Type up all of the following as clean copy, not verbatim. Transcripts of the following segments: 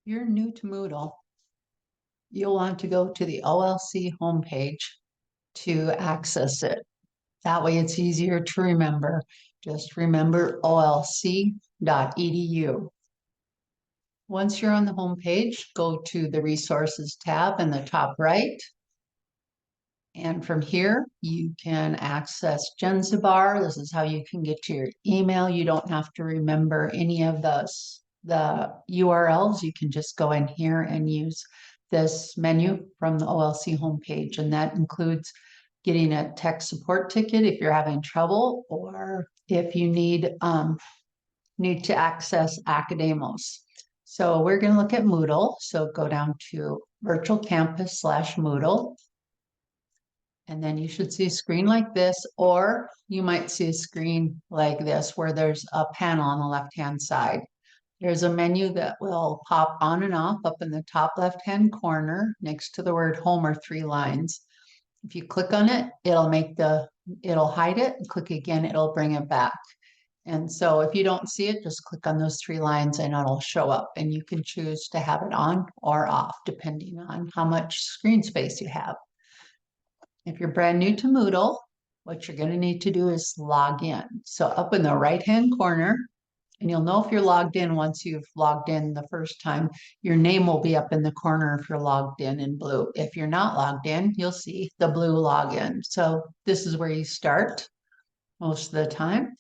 you're new to Moodle, you'll want to go to the OLC homepage to access it. That way it's easier to remember. Just remember olc.edu. Once you're on the homepage, go to the resources tab in the top right. And from here, you can access Genzabar. This is how you can get to your email. You don't have to remember any of the URLs. You can just go in here and use this menu from the OLC homepage. And that includes getting a tech support ticket if you're having trouble, or if you need to access Academos. So we're going to look at Moodle. So go down to Virtual Campus /Moodle. And then you should see a screen like this, or you might see a screen like this where there's a panel on the left-hand side. There's a menu that will pop on and off up in the top left-hand corner next to the word home or 3 lines. If you click on it, it'll hide it. Click again, it'll bring it back. And so if you don't see it, just click on those 3 lines and it'll show up, and you can choose to have it on or off depending on how much screen space you have. If you're brand new to Moodle, what you're going to need to do is log in. So up in the right-hand corner, and you'll know if you're logged in once you've logged in the first time, your name will be up in the corner if you're logged in blue. If you're not logged in, you'll see the blue login. So this is where you start most of the time.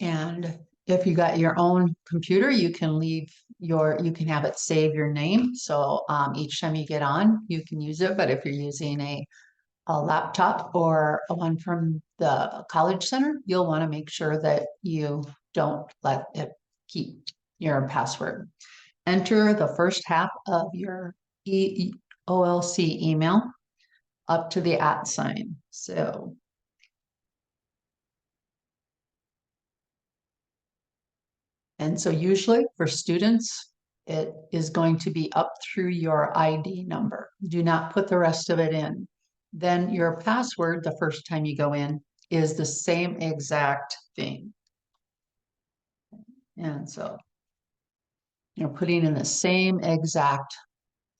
And if you got your own computer, you can have it save your name. So each time you get on, you can use it. But if you're using a laptop or one from the college center, you'll want to make sure that you don't let it keep your password. Enter the first half of your OLC email up to the @ sign. So usually for students, it is going to be up through your ID number. Do not put the rest of it in. Then your password, the first time you go in, is the same exact thing. And so you're putting in the same exact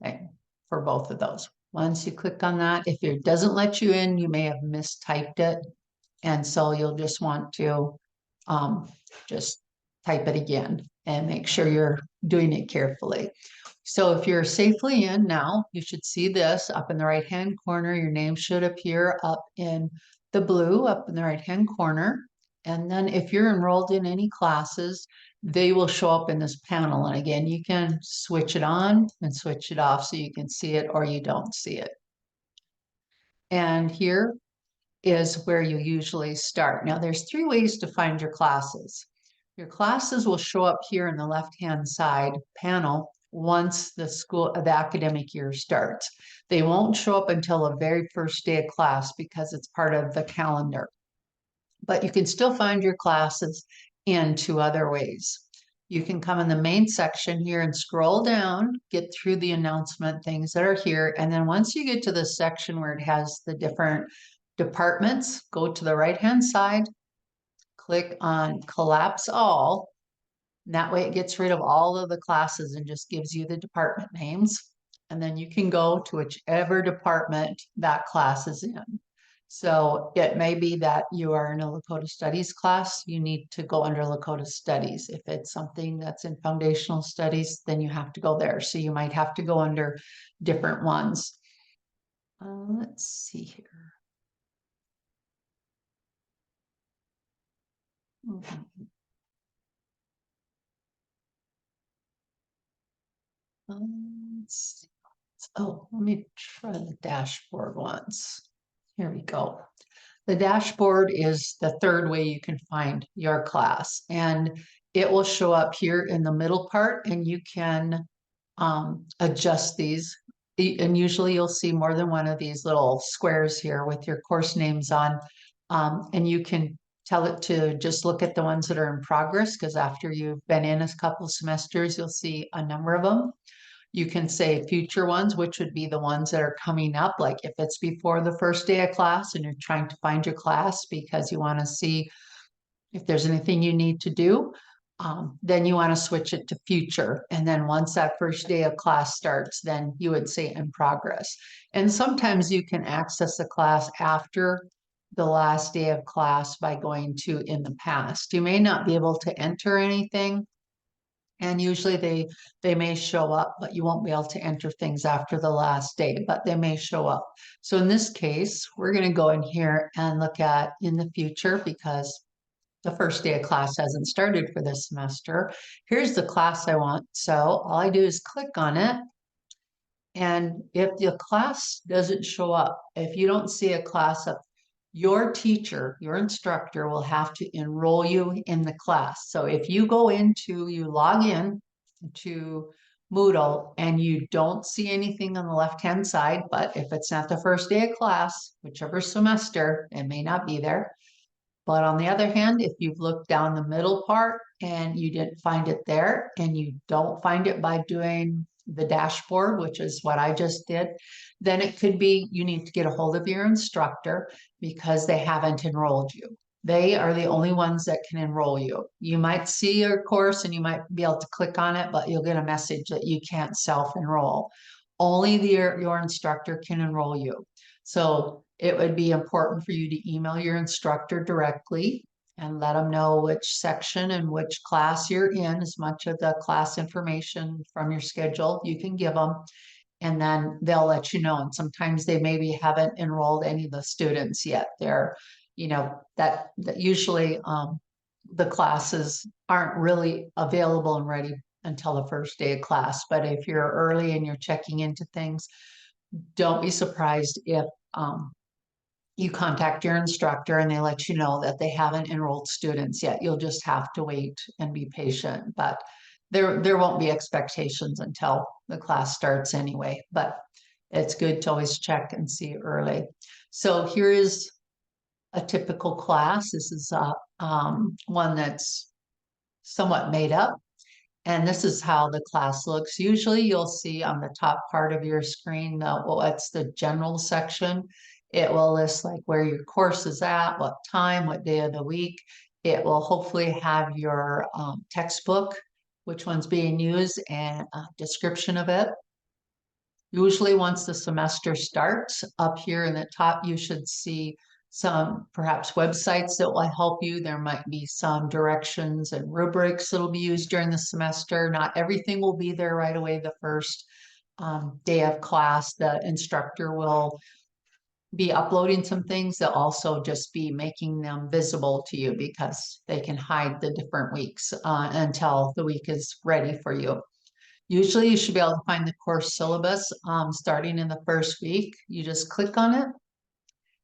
thing for both of those. Once you click on that, if it doesn't let you in, you may have mistyped it. And so you'll just want to just type it again and make sure you're doing it carefully. So if you're safely in now, you should see this up in the right-hand corner. Your name should appear up in the blue up in the right-hand corner. And then if you're enrolled in any classes, they will show up in this panel. And again, you can switch it on and switch it off so you can see it or you don't see it. And here is where you usually start. Now there's 3 ways to find your classes. Your classes will show up here in the left-hand side panel once the academic year starts. They won't show up until the very first day of class because it's part of the calendar. But you can still find your classes in 2 other ways. You can come in the main section here and scroll down, get through the announcement things that are here. And then once you get to the section where it has the different departments, go to the right-hand side, click on Collapse All. And that way it gets rid of all of the classes and just gives you the department names. And then you can go to whichever department that class is in. So it may be that you are in a Lakota Studies class, you need to go under Lakota Studies. If it's something that's in Foundational Studies, then you have to go there. So you might have to go under different ones. Let's see here. Let's see. Oh, let me try the dashboard once. Here we go. The dashboard is the 3rd way you can find your class, and it will show up here in the middle part, and you can adjust these. And usually you'll see more than one of these little squares here with your course names on, and you can tell it to just look at the ones that are in progress, because after you've been in a couple semesters, you'll see a number of them. You can say future ones, which would be the ones that are coming up, like if it's before the first day of class and you're trying to find your class because you want to see if there's anything you need to do. then you want to switch it to future. And then once that first day of class starts, then you would say in progress. And sometimes you can access the class after the last day of class by going to in the past. You may not be able to enter anything. And usually they may show up, but you won't be able to enter things after the last day, but they may show up. So in this case, we're going to go in here and look at in the future because the first day of class hasn't started for this semester. Here's the class I want. So all I do is click on it. And if the class doesn't show up, if you don't see a class up, your teacher, your instructor will have to enroll you in the class. So if you log in to Moodle and you don't see anything on the left-hand side, but if it's not the first day of class, whichever semester, it may not be there. But on the other hand, if you've looked down the middle part and you didn't find it there and you don't find it by doing the dashboard, which is what I just did, then it could be you need to get a hold of your instructor because they haven't enrolled you. They are the only ones that can enroll you. You might see your course and you might be able to click on it, but you'll get a message that you can't self-enroll. Only your instructor can enroll you. So it would be important for you to email your instructor directly and let them know which section and which class you're in, as much of the class information from your schedule you can give them. And then they'll let you know. And sometimes they maybe haven't enrolled any of the students yet. They're, that usually the classes aren't really available and ready until the first day of class. But if you're early and you're checking into things, don't be surprised if you contact your instructor and they let you know that they haven't enrolled students yet. You'll just have to wait and be patient, but there won't be expectations until the class starts anyway, but it's good to always check and see early. So here is a typical class. This is one that's somewhat made up. And this is how the class looks. Usually you'll see on the top part of your screen, what's the general section. It will list like where your course is at, what time, what day of the week. It will hopefully have your textbook, which one's being used, and a description of it. Usually once the semester starts, up here in the top, you should see some perhaps websites that will help you. There might be some directions and rubrics that will be used during the semester. Not everything will be there right away the first day of class. The instructor will be uploading some things. They'll also just be making them visible to you because they can hide the different weeks until the week is ready for you. Usually you should be able to find the course syllabus starting in the first week. You just click on it.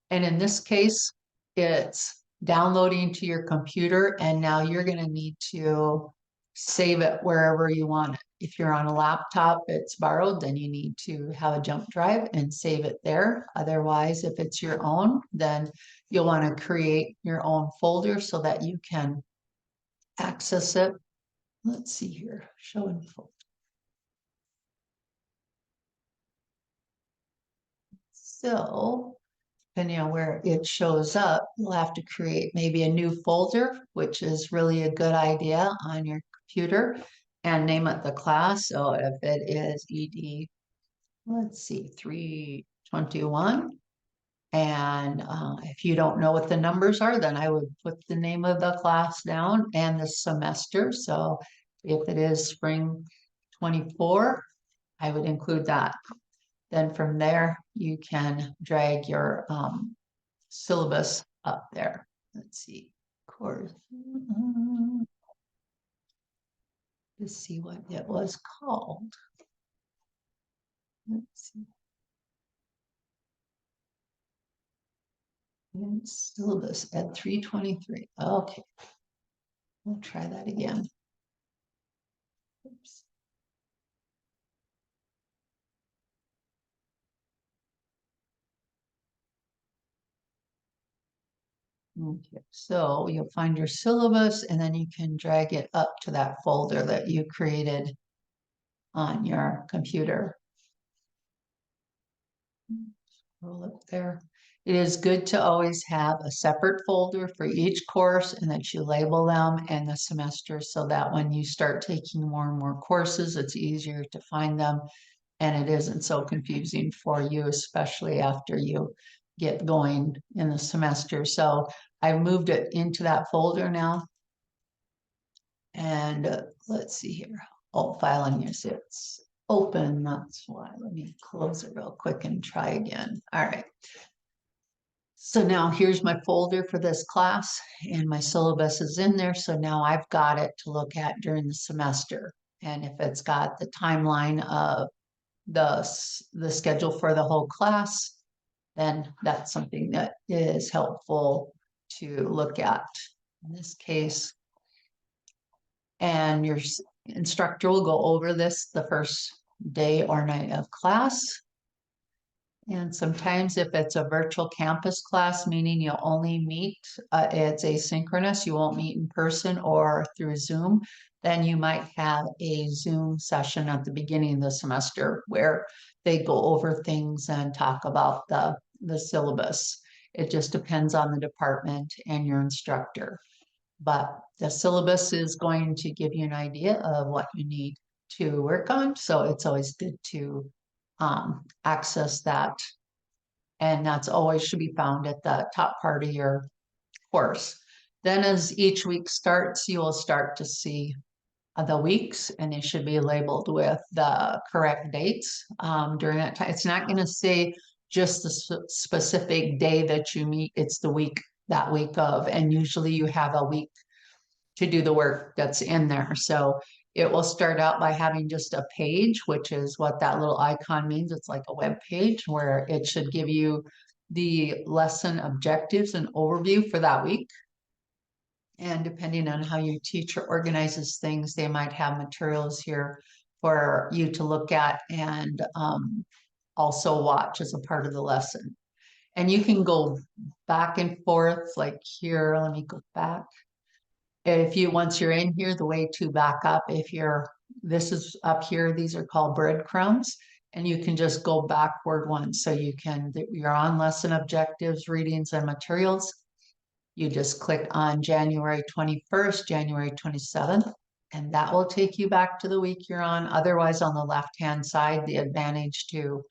And in this case, it's downloading to your computer. And now you're going to need to save it wherever you want it. If you're on a laptop, it's borrowed, then you need to have a jump drive and save it there. Otherwise, if it's your own, then you'll want to create your own folder so that you can access it. Let's see here, show and folder. So depending on where it shows up, you'll have to create maybe a new folder, which is really a good idea on your computer, and name it the class. So if it is ED, let's see, 321. And if you don't know what the numbers are, then I would put the name of the class down and the semester. So if it is spring 24, I would include that. Then from there, you can drag your syllabus up there. Let's see, course. To see what it was called. Let's see. And syllabus at 323. Okay. We'll try that again. Oops. Okay, so you'll find your syllabus and then you can drag it up to that folder that you created on your computer. Scroll up there. It is good to always have a separate folder for each course and that you label them and the semester so that when you start taking more and more courses, it's easier to find them and it isn't so confusing for you, especially after you get going in the semester. So I moved it into that folder now. And let's see here. Oh, file and use it's open. That's why. Let me close it real quick and try again. All right. So now here's my folder for this class and my syllabus is in there. So now I've got it to look at during the semester. And if it's got the timeline of the schedule for the whole class, then that's something that is helpful to look at in this case. And your instructor will go over this the first day or night of class. And sometimes if it's a virtual campus class, meaning you'll only meet, it's asynchronous, you won't meet in person or through Zoom, then you might have a Zoom session at the beginning of the semester where they go over things and talk about the syllabus. It just depends on the department and your instructor. But the syllabus is going to give you an idea of what you need to work on. So it's always good to access that. And that's always should be found at the top part of your course. Then as each week starts, you will start to see the weeks and they should be labeled with the correct dates during that time. It's not going to say just the specific day that you meet. It's the week, that week of, and usually you have a week to do the work that's in there. So it will start out by having just a page, which is what that little icon means. It's like a web page where it should give you the lesson objectives and overview for that week. And depending on how your teacher organizes things, they might have materials here for you to look at and also watch as a part of the lesson. And you can go back and forth like here. Let me go back. If you, once you're in here, the way to back up, if you're, this is up here, these are called breadcrumbs, and you can just go backward one. So you can, you're on lesson objectives, readings, and materials. You just click on January 21st, January 27th, and that will take you back to the week you're on. Otherwise, on the left-hand side, the advantage to,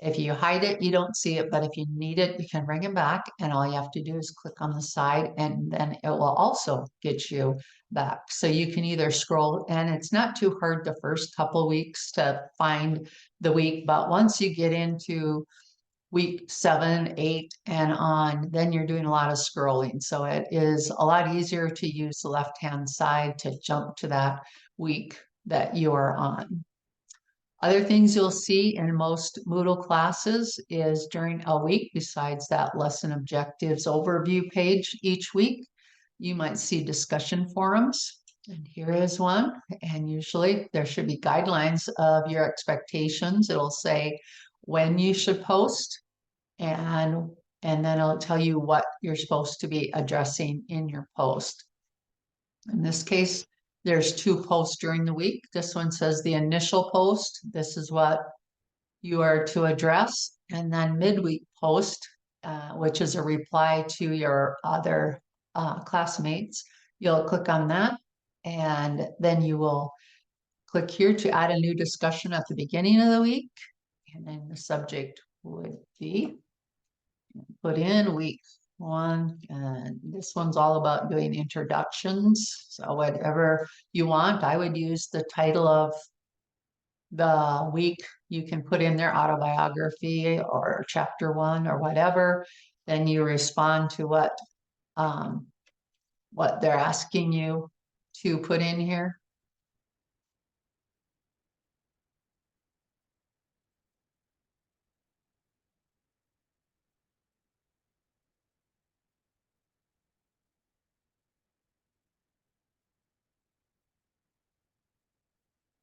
if you hide it, you don't see it, but if you need it, you can bring it back and all you have to do is click on the side and then it will also get you back. So you can either scroll and it's not too hard the first couple weeks to find the week, but once you get into week 7, 8 and on, then you're doing a lot of scrolling. So it is a lot easier to use the left-hand side to jump to that week that you are on. Other things you'll see in most Moodle classes is during a week, besides that lesson objectives overview page each week, you might see discussion forums. And here is one. And usually there should be guidelines of your expectations. It'll say when you should post and then it'll tell you what you're supposed to be addressing in your post. In this case, there's 2 posts during the week. This one says the initial post. This is what you are to address. And then midweek post, which is a reply to your other classmates. You'll click on that and then you will click here to add a new discussion at the beginning of the week. And then the subject would be put in week 1, and this one's all about doing introductions. So whatever you want, I would use the title of the week. You can put in their autobiography or chapter 1 or whatever. Then you respond to what they're asking you to put in here.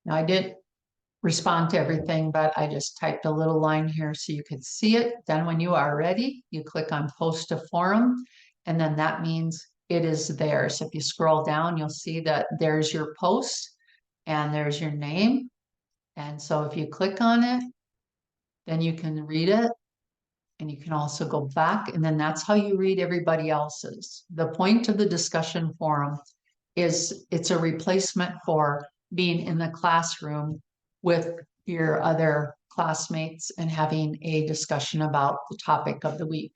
Now I did respond to everything, but I just typed a little line here so you could see it. Then when you are ready, you click on post to forum, and then that means it is there. So if you scroll down, you'll see that there's your post and there's your name. And so if you click on it, then you can read it And you can also go back, and then that's how you read everybody else's. The point of the discussion forum is it's a replacement for being in the classroom with your other classmates and having a discussion about the topic of the week.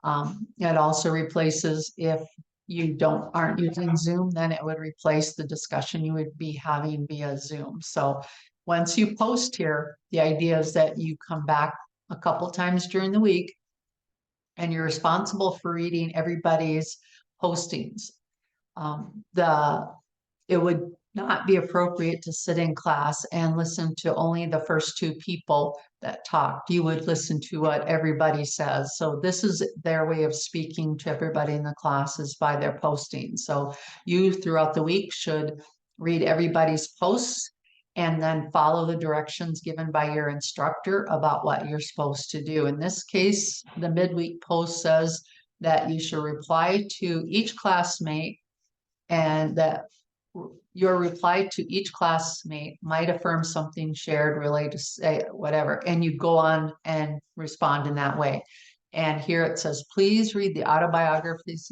It also replaces, if you aren't using Zoom, then it would replace the discussion you would be having via Zoom. So once you post here, the idea is that you come back a couple times during the week and you're responsible for reading everybody's postings. It would not be appropriate to sit in class and listen to only the first two people that talked. You would listen to what everybody says. So this is their way of speaking to everybody in the class is by their posting. So you throughout the week should read everybody's posts and then follow the directions given by your instructor about what you're supposed to do. In this case, the midweek post says that you should reply to each classmate and that your reply to each classmate might affirm something shared, related to say whatever, and you go on and respond in that way. And here it says, please read the autobiographies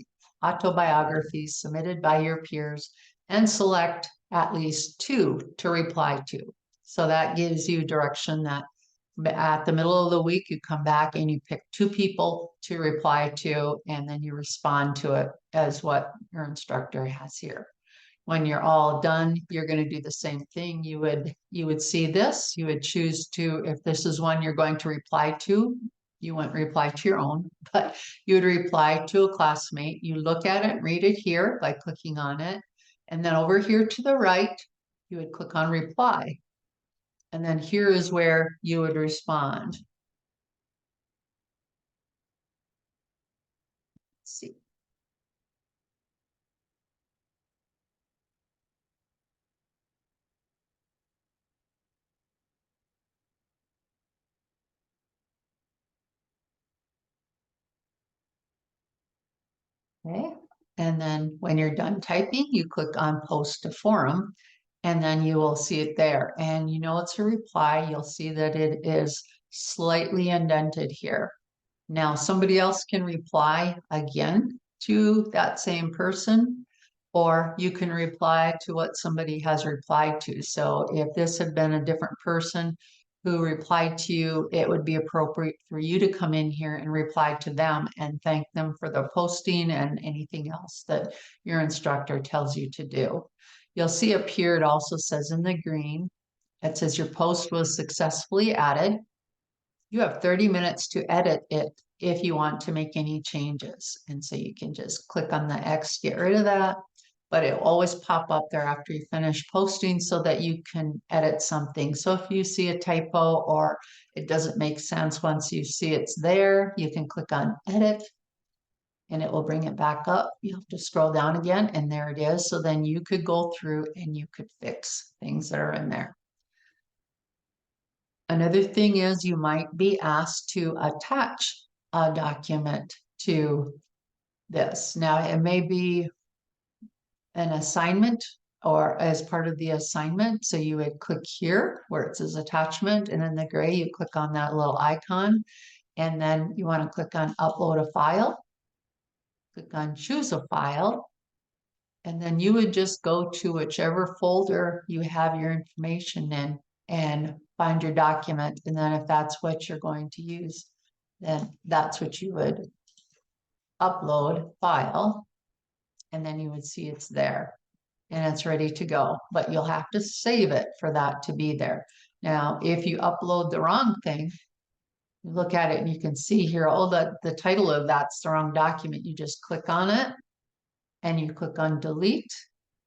submitted by your peers and select at least 2 to reply to. So that gives you direction that at the middle of the week, you come back and you pick 2 people to reply to, and then you respond to it as what your instructor has here. When you're all done, you're going to do the same thing. You would see this, you would choose to, if this is one you're going to reply to, you wouldn't reply to your own, but you would reply to a classmate. You look at it, read it here by clicking on it. And then over here to the right, you would click on reply. And then here is where you would respond. Let's see. Okay. And then when you're done typing, you click on post to forum, and then you will see it there. And you know it's a reply. You'll see that it is slightly indented here. Now somebody else can reply again to that same person, or you can reply to what somebody has replied to. So if this had been a different person who replied to you, it would be appropriate for you to come in here and reply to them and thank them for the posting and anything else that your instructor tells you to do. You'll see up here, it also says in the green, it says your post was successfully added. You have 30 minutes to edit it if you want to make any changes. And so you can just click on the X, get rid of that, but it will always pop up there after you finish posting so that you can edit something. So if you see a typo or it doesn't make sense once you see it's there, you can click on edit and it will bring it back up. You have to scroll down again and there it is. So then you could go through and you could fix things that are in there. Another thing is you might be asked to attach a document to this. Now, it may be an assignment or as part of the assignment. So you would click here where it says attachment, and in the gray, you click on that little icon, and then you want to click on upload a file, click on choose a file, and then you would just go to whichever folder you have your information in and find your document. And then if that's what you're going to use, then that's what you would upload file. And then you would see it's there and it's ready to go, but you'll have to save it for that to be there. Now, if you upload the wrong thing, you look at it and you can see here, oh, the title of that's the wrong document. You just click on it and you click on delete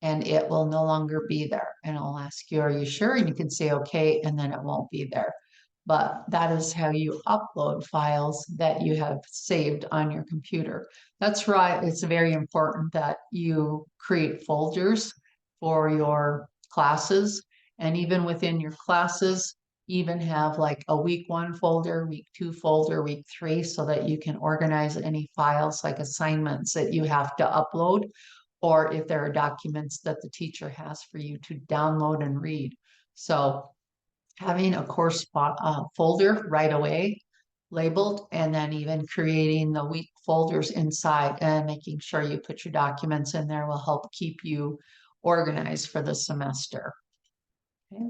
and it will no longer be there. And it'll ask you, are you sure? And you can say, okay, and then it won't be there. But that is how you upload files that you have saved on your computer. That's right. It's very important that you create folders for your classes. And even within your classes, even have like a week 1 folder, week 2 folder, week 3, so that you can organize any files like assignments that you have to upload, or if there are documents that the teacher has for you to download and read. So having a course folder right away labeled, and then even creating the week folders inside and making sure you put your documents in there will help keep you organized for the semester. Okay,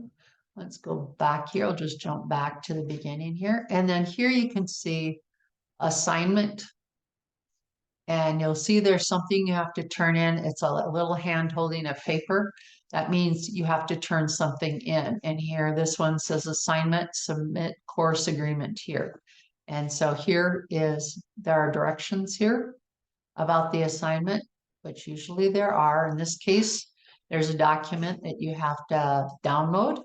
let's go back here. I'll just jump back to the beginning here. And then here you can see assignment. And you'll see there's something you have to turn in. It's a little hand holding a paper. That means you have to turn something in. And here, this one says assignment, submit course agreement here. And so there are directions here about the assignment, which usually there are. In this case, there's a document that you have to download.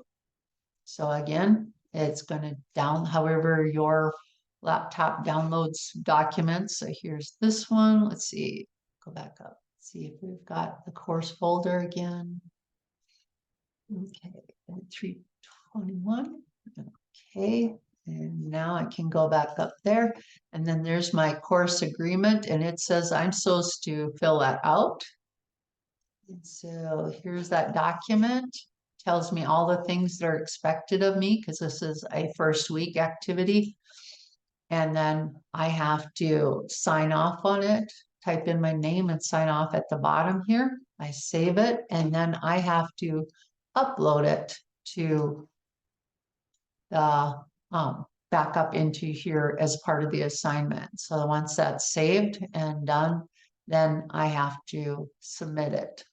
So again, it's going to however your laptop downloads documents. So here's this one. Let's see, go back up. See if we've got the course folder again. Okay, 321. Okay, and now I can go back up there. And then there's my course agreement, and it says I'm supposed to fill that out. And so here's that document. Tells me all the things that are expected of me because this is a first week activity. And then I have to sign off on it, type in my name and sign off at the bottom here. I save it, and then I have to upload it to the back up into here as part of the assignment. So once that's saved and done, then I have to submit it.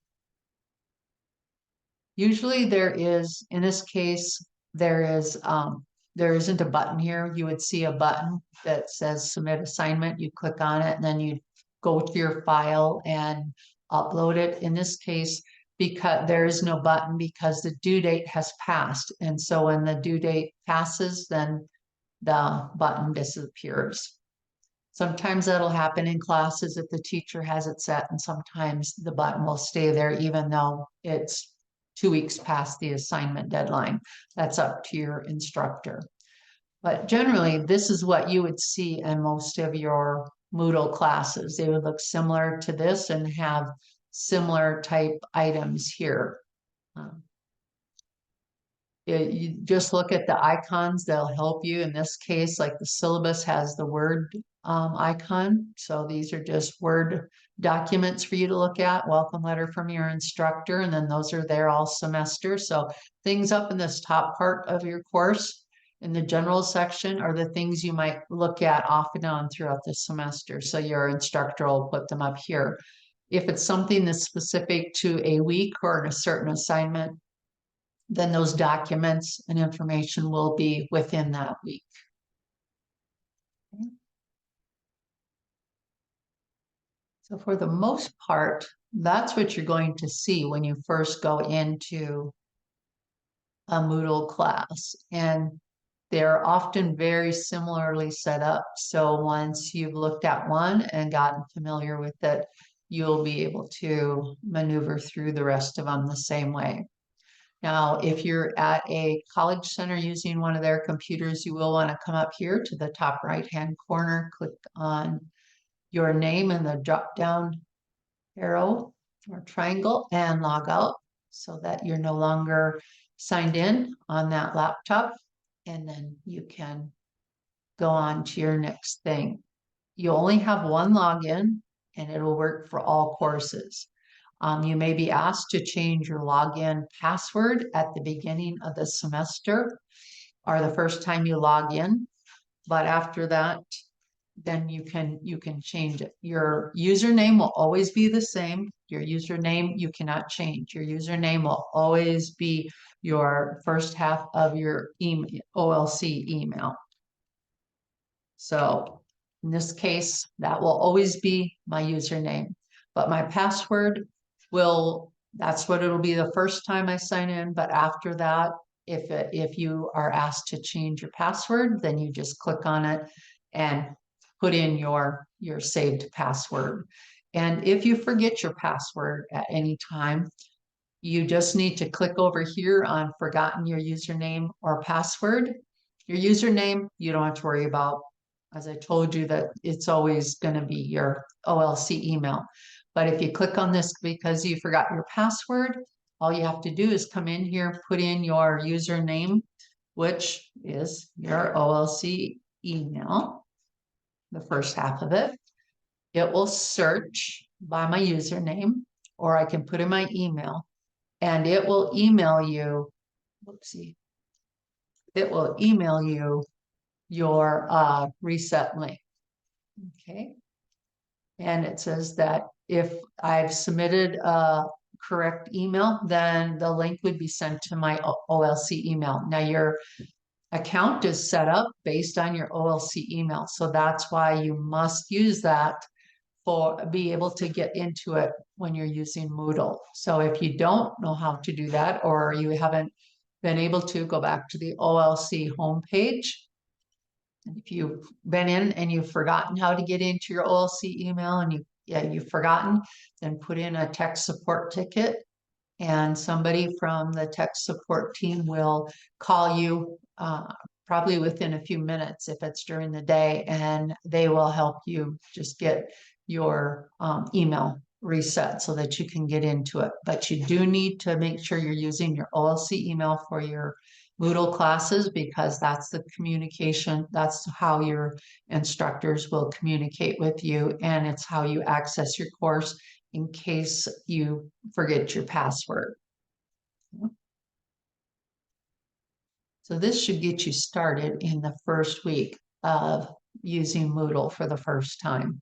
Usually there is, in this case, there isn't a button here. You would see a button that says submit assignment. You click on it and then you go to your file and upload it. In this case, because there is no button because the due date has passed. And so when the due date passes, then the button disappears. Sometimes that'll happen in classes if the teacher has it set, and sometimes the button will stay there even though it's 2 weeks past the assignment deadline. That's up to your instructor. But generally, this is what you would see in most of your Moodle classes. They would look similar to this and have similar type items here. You just look at the icons, they'll help you. In this case, like the syllabus has the Word icon. So these are just Word documents for you to look at. Welcome letter from your instructor. And then those are there all semester. So things up in this top part of your course in the general section are the things you might look at off and on throughout the semester. So your instructor will put them up here. If it's something that's specific to a week or a certain assignment, then those documents and information will be within that week. Okay. So for the most part, that's what you're going to see when you first go into a Moodle class. And they're often very similarly set up. So once you've looked at one and gotten familiar with it, you'll be able to maneuver through the rest of them the same way. Now, if you're at a college center using one of their computers, you will want to come up here to the top right-hand corner, click on your name and the drop-down arrow or triangle and log out so that you're no longer signed in on that laptop. And then you can go on to your next thing. You only have one login and it'll work for all courses. You may be asked to change your login password at the beginning of the semester or the first time you log in, but after that, then you can change it. Your username will always be the same. Your username you cannot change. Your username will always be your first half of your email, OLC email. So in this case, that will always be my username, but my password that's what it'll be the first time I sign in. But after that, if you are asked to change your password, then you just click on it and put in your saved password. And if you forget your password at any time, you just need to click over here on forgotten your username or password. Your username, you don't have to worry about. As I told you, that it's always going to be your OLC email. But if you click on this because you forgot your password, all you have to do is come in here, put in your username, which is your OLC email, the first half of it. It will search by my username, or I can put in my email, and it will email you, whoopsie, it will email you your reset link. Okay. And it says that if I've submitted a correct email, then the link would be sent to my OLC email. Now your account is set up based on your OLC email. So that's why you must use that for be able to get into it when you're using Moodle. So if you don't know how to do that, or you haven't been able to, go back to the OLC homepage. And if you've been in and you've forgotten how to get into your OLC email and you've forgotten, then put in a tech support ticket, and somebody from the tech support team will call you probably within a few minutes if it's during the day, and they will help you just get your email reset so that you can get into it. But you do need to make sure you're using your OLC email for your Moodle classes, because that's the communication, that's how your instructors will communicate with you, and it's how you access your course in case you forget your password. So this should get you started in the first week of using Moodle for the first time.